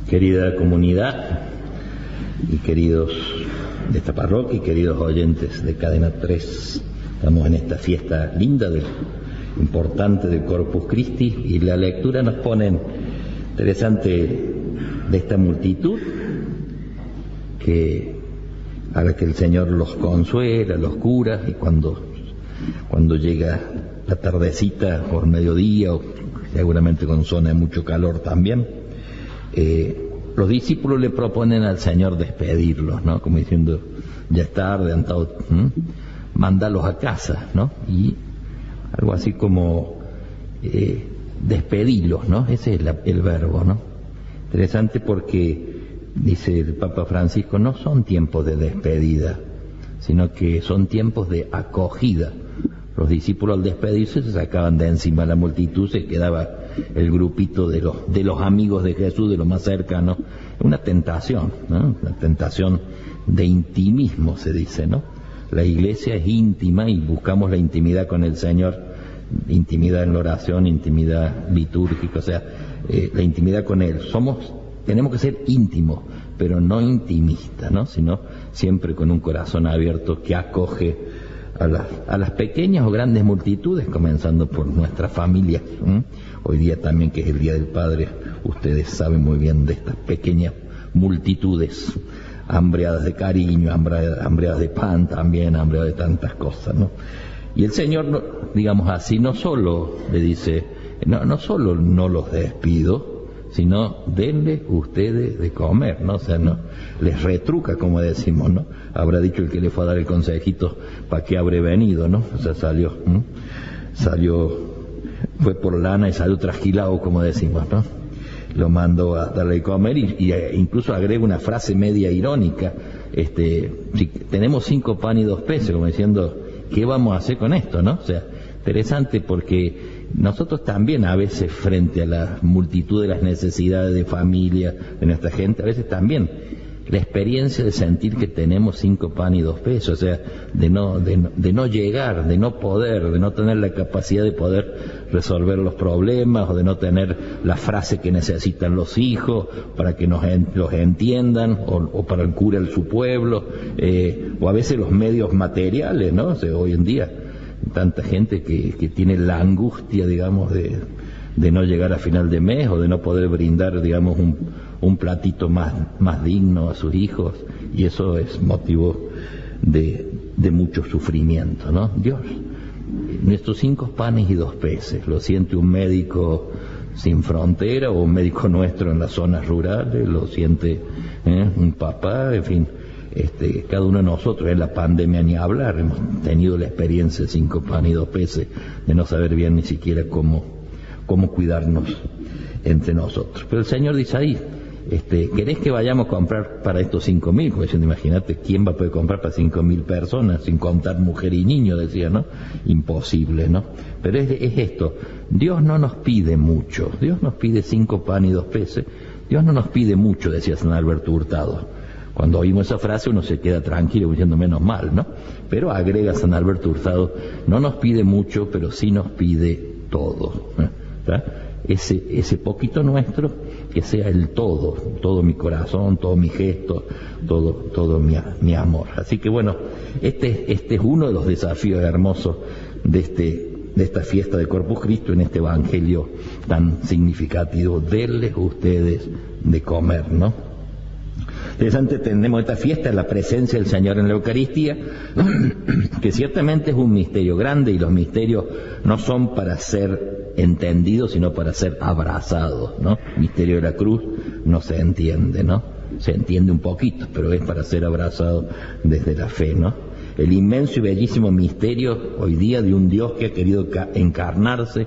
Querida comunidad y queridos de esta parroquia y queridos oyentes de Cadena 3, estamos en esta fiesta linda, importante del Corpus Christi, y la lectura nos pone interesante de esta multitud a la que el Señor los consuela, los cura, y cuando llega la tardecita por mediodía, o seguramente con zona de mucho calor también, los discípulos le proponen al Señor despedirlos, ¿no? Como diciendo, ya es tarde, mándalos a casa, ¿no? Y algo así como despedirlos, ¿no? Ese es el verbo, ¿no? Interesante porque dice el Papa Francisco, no son tiempos de despedida, sino que son tiempos de acogida. Los discípulos al despedirse se sacaban de encima la multitud, se quedaba el grupito de los amigos de Jesús, de los más cercanos. Una tentación, ¿no? Una tentación de intimismo, se dice, ¿no? La iglesia es íntima y buscamos la intimidad con el Señor, intimidad en la oración, intimidad litúrgica, o sea, la intimidad con Él. Tenemos que ser íntimos, pero no intimistas, ¿no? Sino siempre con un corazón abierto que acoge a las pequeñas o grandes multitudes, comenzando por nuestra familia. Hoy día también, que es el Día del Padre, ustedes saben muy bien de estas pequeñas multitudes, hambreadas de cariño, hambreadas de pan también, hambreadas de tantas cosas, ¿no? Y el Señor, digamos así, no solo le dice, no solo no los despido, sino denle ustedes de comer, ¿no? O sea, no les retruca, como decimos, ¿no? Habrá dicho el que le fue a dar el consejito, ¿para qué habré venido, no? O sea, fue por lana y salió trasquilado, como decimos, ¿no? Lo mandó a darle de comer y incluso agrega una frase media irónica, si tenemos 5 panes y 2 peces, como diciendo, ¿qué vamos a hacer con esto, no? O sea, interesante porque nosotros también a veces, frente a la multitud de las necesidades de familia de nuestra gente, a veces también la experiencia de sentir que tenemos 5 panes y 2 peces, o sea, de no llegar, de no poder, de no tener la capacidad de poder resolver los problemas, o de no tener la frase que necesitan los hijos para que los entiendan, o para el cura de su pueblo, o a veces los medios materiales, ¿no? O sea, hoy en día tanta gente que tiene la angustia, digamos, de no llegar a final de mes, o de no poder brindar, digamos, un platito más digno a sus hijos, y eso es motivo de mucho sufrimiento, ¿no? Dios, nuestros 5 panes y 2 peces, lo siente un médico sin frontera o un médico nuestro en las zonas rurales, lo siente un papá, en fin. Cada uno de nosotros, en la pandemia ni hablar, hemos tenido la experiencia de 5 panes y 2 peces, de no saber bien ni siquiera cómo cuidarnos entre nosotros. Pero el Señor dice ahí, ¿querés que vayamos a comprar para estos 5.000? Como diciendo, imagínate, ¿quién va a poder comprar para 5.000 personas, sin contar mujer y niño? Decía, ¿no? Imposible, ¿no? Pero es esto, Dios no nos pide mucho, Dios nos pide 5 panes y 2 peces, Dios no nos pide mucho, decía San Alberto Hurtado. Cuando oímos esa frase uno se queda tranquilo diciendo menos mal, ¿no? Pero agrega San Alberto Hurtado, no nos pide mucho, pero sí nos pide todo, ¿verdad? Ese poquito nuestro, que sea el todo mi corazón, todo mi gesto, todo mi amor. Así que bueno, este es uno de los desafíos hermosos de esta fiesta de Corpus Christi, en este evangelio tan significativo, denles ustedes de comer, ¿no? Interesante, tenemos esta fiesta, la presencia del Señor en la Eucaristía, que ciertamente es un misterio grande, y los misterios no son para ser entendidos, sino para ser abrazados, ¿no? El misterio de la cruz no se entiende, ¿no? Se entiende un poquito, pero es para ser abrazado desde la fe, ¿no? El inmenso y bellísimo misterio hoy día de un Dios que ha querido encarnarse,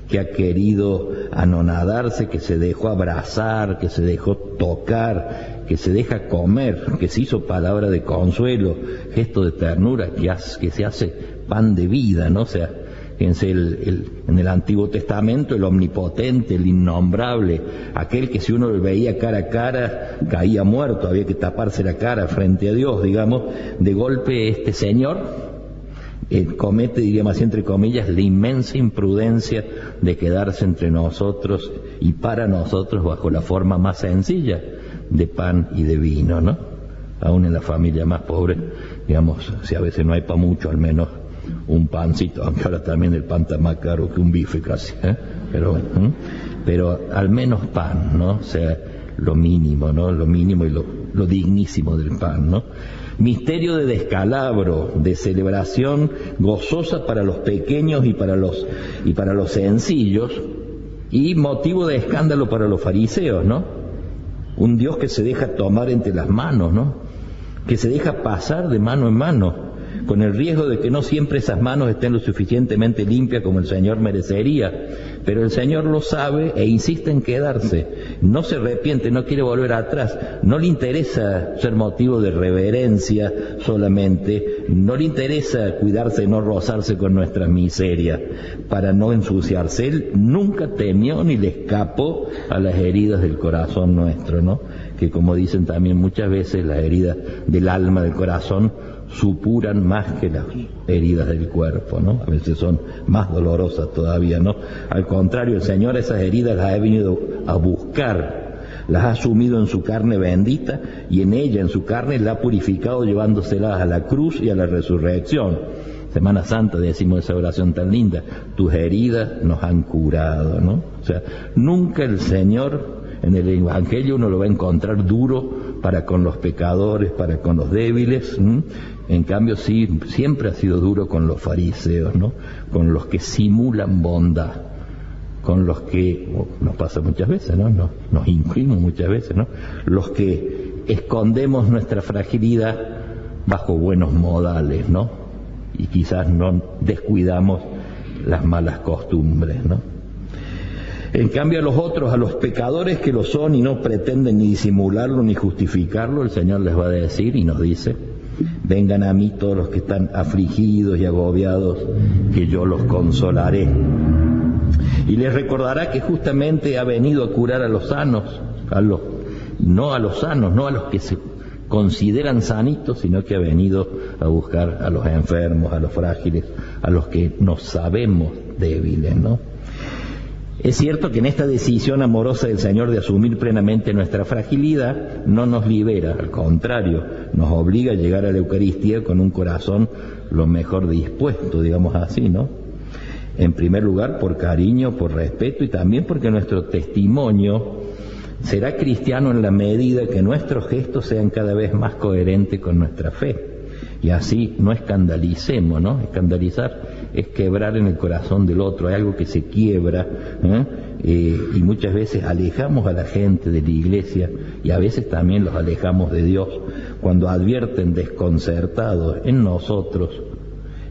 que ha querido anonadarse, que se dejó abrazar, que se dejó tocar, que se deja comer, que se hizo palabra de consuelo, gesto de ternura, que se hace pan de vida, ¿no? O sea, fíjense, en el Antiguo Testamento, el omnipotente, el innombrable, aquel que si uno lo veía cara a cara caía muerto, había que taparse la cara frente a Dios, digamos. De golpe este Señor comete, diríamos así entre comillas, la inmensa imprudencia de quedarse entre nosotros y para nosotros bajo la forma más sencilla de pan y de vino, ¿no? Aún en la familia más pobre, digamos, si a veces no hay para mucho, al menos un pancito, aunque ahora también el pan está más caro que un bife casi, pero bueno, pero al menos pan, ¿no? O sea, lo mínimo, ¿no? Lo mínimo y lo dignísimo del pan, ¿no? Misterio de descalabro, de celebración gozosa para los pequeños y para los sencillos, y motivo de escándalo para los fariseos, ¿no? Un Dios que se deja tomar entre las manos, ¿no? Que se deja pasar de mano en mano, con el riesgo de que no siempre esas manos estén lo suficientemente limpias como el Señor merecería, pero el Señor lo sabe e insiste en quedarse, no se arrepiente, no quiere volver atrás, no le interesa ser motivo de reverencia solamente, no le interesa cuidarse de no rozarse con nuestra miseria para no ensuciarse. Él nunca temió ni le escapó a las heridas del corazón nuestro, ¿no? Que como dicen también muchas veces, las heridas del alma, del corazón, supuran más que las heridas del cuerpo, ¿no? A veces son más dolorosas todavía, ¿no? Al contrario, el Señor esas heridas las ha venido a buscar, las ha asumido en su carne bendita y en ella, en su carne, la ha purificado llevándoselas a la cruz y a la resurrección. Semana Santa decimos esa oración tan linda, tus heridas nos han curado, ¿no? O sea, nunca el Señor en el Evangelio uno lo va a encontrar duro para con los pecadores, para con los débiles. En cambio, sí, siempre ha sido duro con los fariseos, ¿no? Con los que simulan bondad, con los que, nos pasa muchas veces, ¿no? Nos incluimos muchas veces, ¿no? Los que escondemos nuestra fragilidad bajo buenos modales, ¿no? Y quizás no descuidamos las malas costumbres, ¿no? En cambio a los otros, a los pecadores que lo son y no pretenden ni disimularlo ni justificarlo, el Señor les va a decir y nos dice, vengan a mí todos los que están afligidos y agobiados, que yo los consolaré. Y les recordará que justamente ha venido a curar a los sanos, no a los que se consideran sanitos, sino que ha venido a buscar a los enfermos, a los frágiles, a los que nos sabemos débiles, ¿no? Es cierto que en esta decisión amorosa del Señor de asumir plenamente nuestra fragilidad no nos libera, al contrario, nos obliga a llegar a la Eucaristía con un corazón lo mejor dispuesto, digamos así, ¿no? En primer lugar por cariño, por respeto y también porque nuestro testimonio será cristiano en la medida que nuestros gestos sean cada vez más coherentes con nuestra fe. Y así no escandalicemos, ¿no? Escandalizar es quebrar en el corazón del otro, hay algo que se quiebra, y muchas veces alejamos a la gente de la iglesia y a veces también los alejamos de Dios cuando advierten desconcertados en nosotros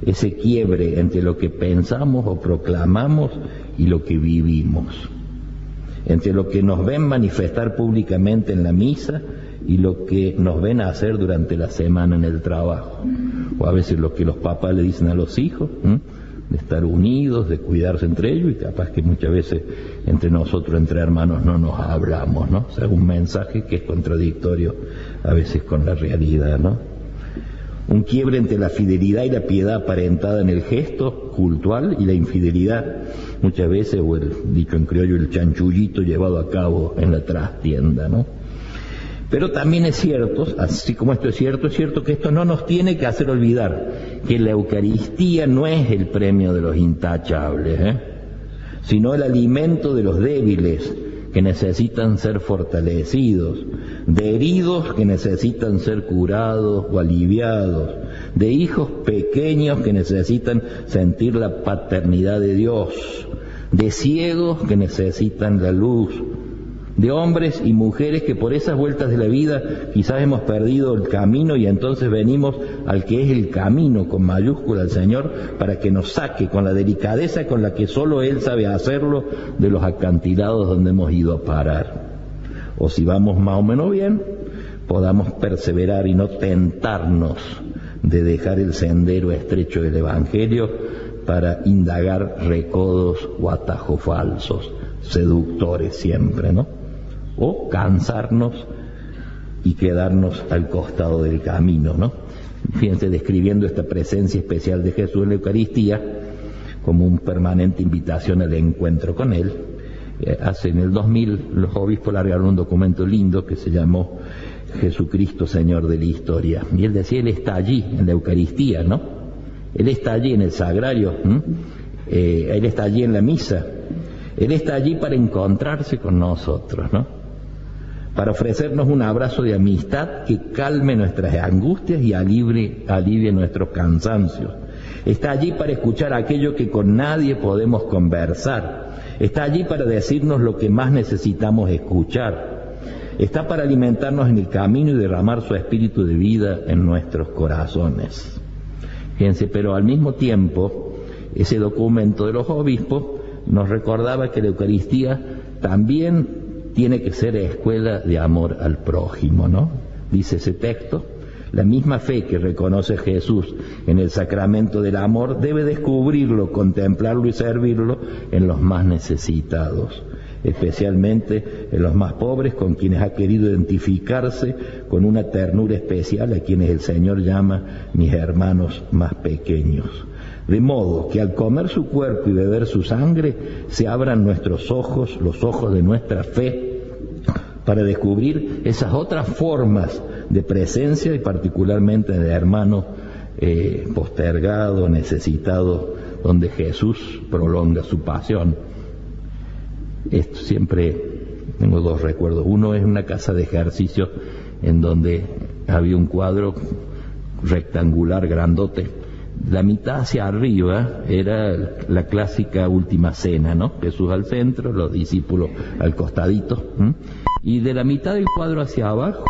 ese quiebre entre lo que pensamos o proclamamos y lo que vivimos, entre lo que nos ven manifestar públicamente en la misa y lo que nos ven hacer durante la semana en el trabajo, o a veces lo que los papás le dicen a los hijos, de estar unidos, de cuidarse entre ellos, y capaz que muchas veces entre nosotros, entre hermanos, no nos hablamos, ¿no? O sea, un mensaje que es contradictorio a veces con la realidad, ¿no? Un quiebre entre la fidelidad y la piedad aparentada en el gesto cultual y la infidelidad, muchas veces, o el dicho en criollo, el chanchullito llevado a cabo en la trastienda, ¿no? Pero también es cierto, así como esto es cierto que esto no nos tiene que hacer olvidar que la Eucaristía no es el premio de los intachables, sino el alimento de los débiles que necesitan ser fortalecidos, de heridos que necesitan ser curados o aliviados, de hijos pequeños que necesitan sentir la paternidad de Dios, de ciegos que necesitan la luz, de hombres y mujeres que por esas vueltas de la vida quizás hemos perdido el camino y entonces venimos al que es el camino con mayúscula, al Señor, para que nos saque con la delicadeza con la que solo Él sabe hacerlo de los acantilados donde hemos ido a parar. O si vamos más o menos bien, podamos perseverar y no tentarnos de dejar el sendero estrecho del Evangelio para indagar recodos o atajos falsos, seductores siempre, ¿no? O cansarnos y quedarnos al costado del camino, ¿no? fíjense, describiendo esta presencia especial de Jesús en la Eucaristía como una permanente invitación al encuentro con Él. En el 2000 los obispos largaron un documento lindo que se llamó Jesucristo, Señor de la Historia. Y él decía, Él está allí en la Eucaristía, ¿no? Él está allí en el sagrario, Él está allí en la misa, Él está allí para encontrarse con nosotros, ¿no? Para ofrecernos un abrazo de amistad que calme nuestras angustias y alivie nuestros cansancios. Está allí para escuchar aquello que con nadie podemos conversar. Está allí para decirnos lo que más necesitamos escuchar. Está para alimentarnos en el camino y derramar su espíritu de vida en nuestros corazones. Fíjense, pero al mismo tiempo, ese documento de los obispos nos recordaba que la Eucaristía también tiene que ser escuela de amor al prójimo, ¿no? Dice ese texto, la misma fe que reconoce Jesús en el sacramento del amor debe descubrirlo, contemplarlo y servirlo en los más necesitados, especialmente en los más pobres, con quienes ha querido identificarse con una ternura especial, a quienes el Señor llama mis hermanos más pequeños. De modo que al comer su cuerpo y beber su sangre, se abran nuestros ojos, los ojos de nuestra fe, para descubrir esas otras formas de presencia y particularmente de hermano postergado, necesitado, donde Jesús prolonga su pasión. Esto siempre tengo dos recuerdos. Uno es una casa de ejercicio en donde había un cuadro rectangular grandote. La mitad hacia arriba era la clásica última cena, ¿no? Jesús al centro, los discípulos al costadito. Y de la mitad del cuadro hacia abajo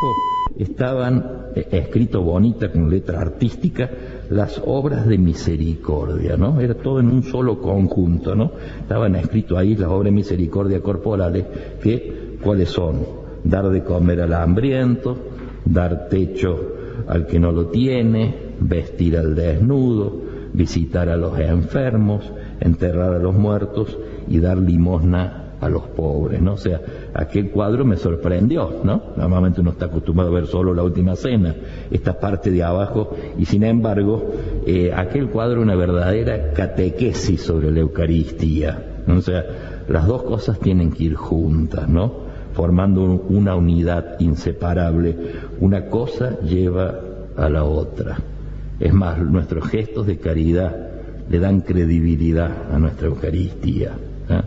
estaban escrito bonita con letra artística las obras de misericordia, ¿no? Era todo en un solo conjunto, ¿no? Estaban escrito ahí las obras de misericordia corporales, ¿cuáles son? Dar de comer al hambriento, dar techo al que no lo tiene, vestir al desnudo, visitar a los enfermos, enterrar a los muertos y dar limosna a los pobres, ¿no? O sea, aquel cuadro me sorprendió, ¿no? Normalmente uno está acostumbrado a ver solo la última cena, esta parte de abajo, y sin embargo, aquel cuadro una verdadera catequesis sobre la Eucaristía, ¿no? O sea, las dos cosas tienen que ir juntas, ¿no? Formando una unidad inseparable. Una cosa lleva a la otra. Es más, nuestros gestos de caridad le dan credibilidad a nuestra Eucaristía, ¿eh?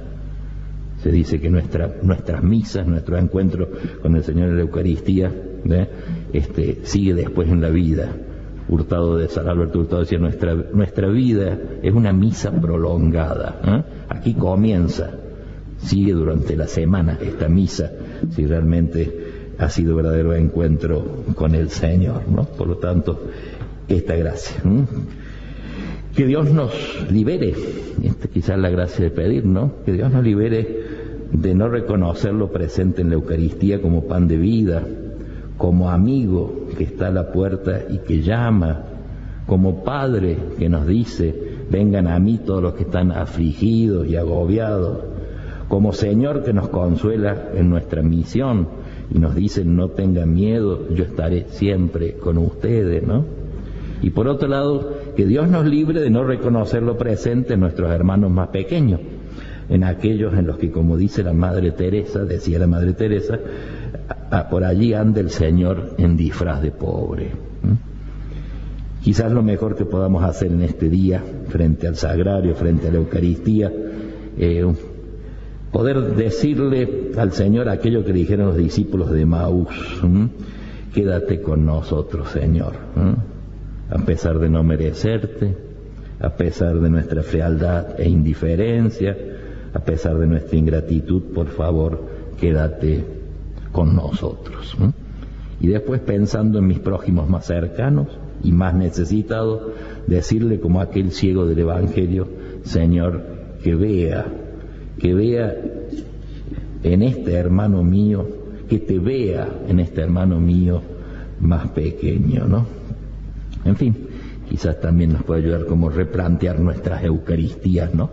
Se dice que nuestras misas, nuestro encuentro con el Señor en la Eucaristía, sigue después en la vida. San Alberto Hurtado decía, nuestra vida es una misa prolongada, ¿eh? Aquí comienza, sigue durante la semana esta misa, si realmente ha sido verdadero encuentro con el Señor, ¿no? Por lo tanto, esta gracia. Que Dios nos libere, esta quizás la gracia de pedir, ¿no? Que Dios nos libere de no reconocerlo presente en la Eucaristía como pan de vida, como amigo que está a la puerta y que llama, como Padre que nos dice, vengan a mí todos los que están afligidos y agobiados, como Señor que nos consuela en nuestra misión y nos dice, no tengan miedo, yo estaré siempre con ustedes, ¿no? Y por otro lado, que Dios nos libre de no reconocerlo presente en nuestros hermanos más pequeños, en aquellos en los que, como dice la Madre Teresa, decía la Madre Teresa, por allí anda el Señor en disfraz de pobre. Quizás lo mejor que podamos hacer en este día, frente al sagrario, frente a la Eucaristía, poder decirle al Señor aquello que le dijeron los discípulos de Maús, quédate con nosotros, Señor, a pesar de no merecerte, a pesar de nuestra frialdad e indiferencia, a pesar de nuestra ingratitud, por favor, quédate con nosotros. Y después, pensando en mis prójimos más cercanos y más necesitados, decirle como aquel ciego del Evangelio, Señor, que vea en este hermano mío, que te vea en este hermano mío más pequeño, ¿no? En fin, quizás también nos puede ayudar como replantear nuestras Eucaristías, ¿no?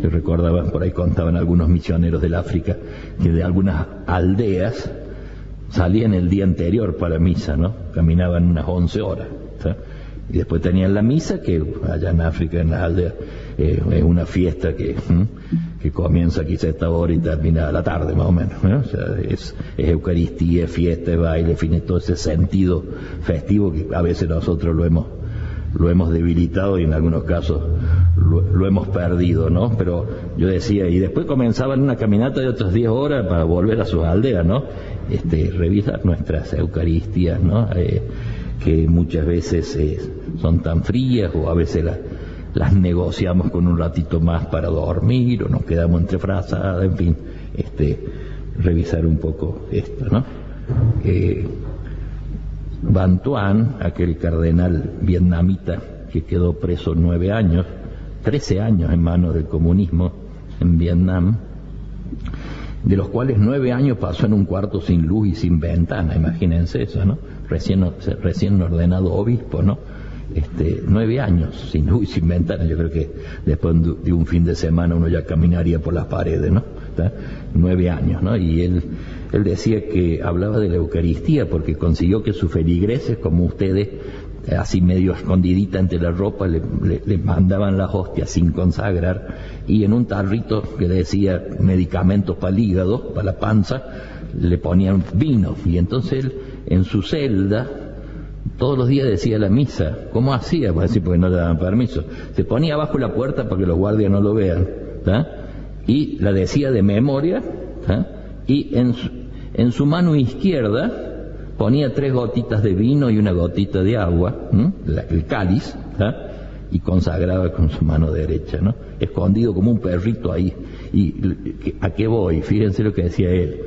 Yo recordaba, por ahí contaban algunos misioneros del África, que de algunas aldeas salían el día anterior para misa, ¿no? Caminaban unas 11 horas, ¿sí? Y después tenían la misa, que allá en África, en las aldeas, es una fiesta que comienza quizá a esta hora y termina a la tarde, más o menos, ¿no? O sea, es Eucaristía, es fiesta, es baile, en fin, todo ese sentido festivo que a veces nosotros lo hemos debilitado y en algunos casos lo hemos perdido, ¿no? Pero yo decía, y después comenzaban una caminata de otras 10 horas para volver a sus aldeas, ¿no? Revisar nuestras Eucaristías, ¿no? Que muchas veces son tan frías, o a veces las negociamos con un ratito más para dormir, o nos quedamos entrefrazadas, en fin, revisar un poco esto, ¿no? Van Tuan, aquel cardenal vietnamita que quedó preso 9 años, 13 años en manos del comunismo en Vietnam, de los cuales 9 años pasó en un cuarto sin luz y sin ventana, imagínense eso, ¿no? Recién ordenado obispo, ¿no? 9 años sin luz y sin ventana. Yo creo que después de un fin de semana uno ya caminaría por las paredes, ¿no? 9 años, ¿no? Y él decía que hablaba de la Eucaristía porque consiguió que sus feligreses, como ustedes, así medio escondidita entre la ropa, le mandaban las hostias sin consagrar, y en un tarrito que decía medicamentos para el hígado, para la panza, le ponían vino. Y entonces él, en su celda, todos los días decía la misa. ¿Cómo hacía? Pues así, porque no le daban permiso. Se ponía abajo la puerta para que los guardias no lo vean, ¿tá? Y la decía de memoria, ¿tá? Y en su mano izquierda ponía 3 gotitas de vino y una gotita de agua, el cáliz, ¿tá? Y consagraba con su mano derecha, ¿no? Escondido como un perrito ahí. ¿Y a qué voy? Fíjense lo que decía él.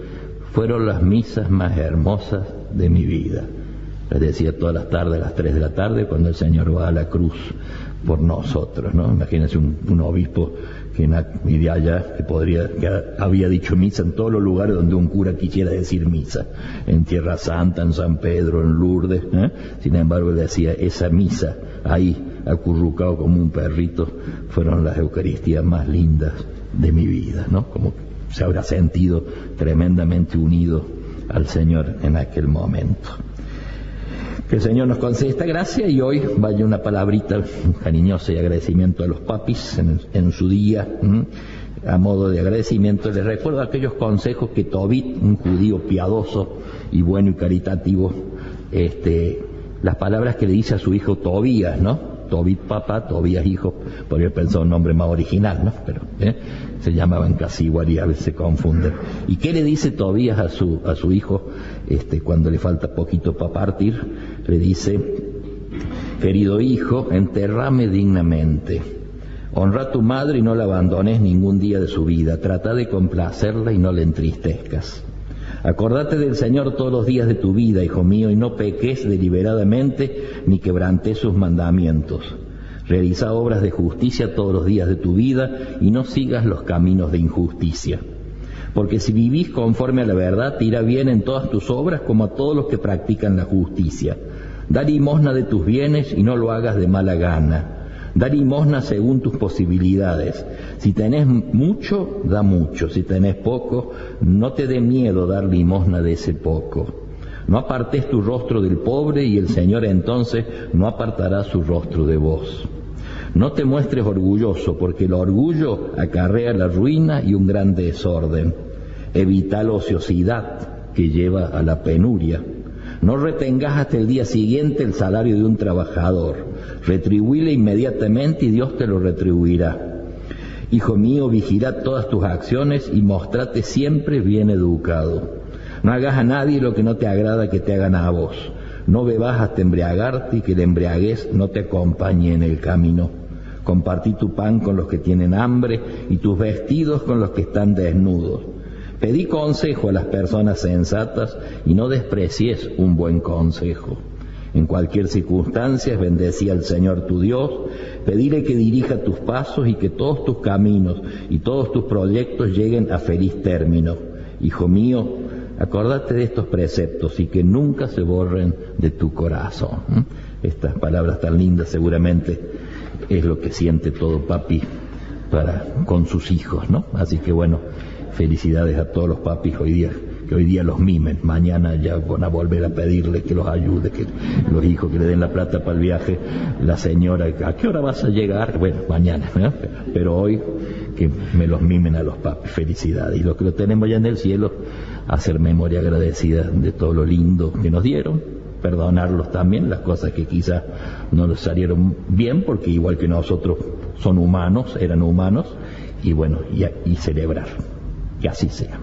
Fueron las misas más hermosas de mi vida. Les decía todas las tardes, a las 3 de la tarde, cuando el Señor va a la cruz por nosotros, ¿no? Imagínense un obispo que de allá que había dicho misa en todos los lugares donde un cura quisiera decir misa, en Tierra Santa, en San Pedro, en Lourdes, ¿eh? Sin embargo, él decía, esa misa ahí, acurrucado como un perrito, fueron las Eucaristías más lindas de mi vida, ¿no? Como se habrá sentido tremendamente unido al Señor en aquel momento. Que el Señor nos conceda esta gracia, y hoy vaya una palabrita cariñosa y agradecimiento a los papis en su día, a modo de agradecimiento. Les recuerdo aquellos consejos que Tobit, un judío piadoso y bueno y caritativo, las palabras que le dice a su hijo Tobías, ¿no? Tobit papá, Tobías hijo, podría pensar un nombre más original, ¿no? Pero se llamaban casi igual y a veces se confunden. ¿Y qué le dice Tobías a su hijo cuando le falta poquito para partir? Le dice, querido hijo, enterrame dignamente, honra a tu madre y no la abandones ningún día de su vida, trata de complacerla y no la entristezcas. Acordate del Señor todos los días de tu vida, hijo mío, y no peques deliberadamente ni quebrantes sus mandamientos. Realiza obras de justicia todos los días de tu vida y no sigas los caminos de injusticia. Porque si vivís conforme a la verdad, te irá bien en todas tus obras como a todos los que practican la justicia. Da limosna de tus bienes y no lo hagas de mala gana. Da limosna según tus posibilidades. Si tenés mucho, da mucho. Si tenés poco, no te dé miedo dar limosna de ese poco. No apartes tu rostro del pobre y el Señor entonces no apartará su rostro de vos. No te muestres orgulloso, porque el orgullo acarrea la ruina y un gran desorden. Evita la ociosidad que lleva a la penuria. No retengas hasta el día siguiente el salario de un trabajador. Retribuíle inmediatamente y Dios te lo retribuirá. Hijo mío, vigila todas tus acciones y mostrate siempre bien educado. No hagas a nadie lo que no te agrada que te hagan a vos. No bebas hasta embriagarte y que la embriaguez no te acompañe en el camino. Compartí tu pan con los que tienen hambre y tus vestidos con los que están desnudos. Pedí consejo a las personas sensatas y no desprecies un buen consejo. En cualquier circunstancia bendecí al Señor tu Dios, pedile que dirija tus pasos y que todos tus caminos y todos tus proyectos lleguen a feliz término. Hijo mío, acordate de estos preceptos y que nunca se borren de tu corazón. Estas palabras tan lindas seguramente es lo que siente todo papi con sus hijos, ¿no? Así que bueno, felicidades a todos los papis hoy día que hoy día los mimen, mañana ya van a volver a pedirle que los ayude, que los hijos que le den la plata para el viaje, la señora, ¿a qué hora vas a llegar? Bueno, mañana, ¿no? Pero hoy que me los mimen a los papis, felicidades. Y los que lo tenemos ya en el cielo, hacer memoria agradecida de todo lo lindo que nos dieron, perdonarlos también, las cosas que quizás no les salieron bien, porque igual que nosotros son humanos, eran humanos, y bueno, y celebrar, que así sea.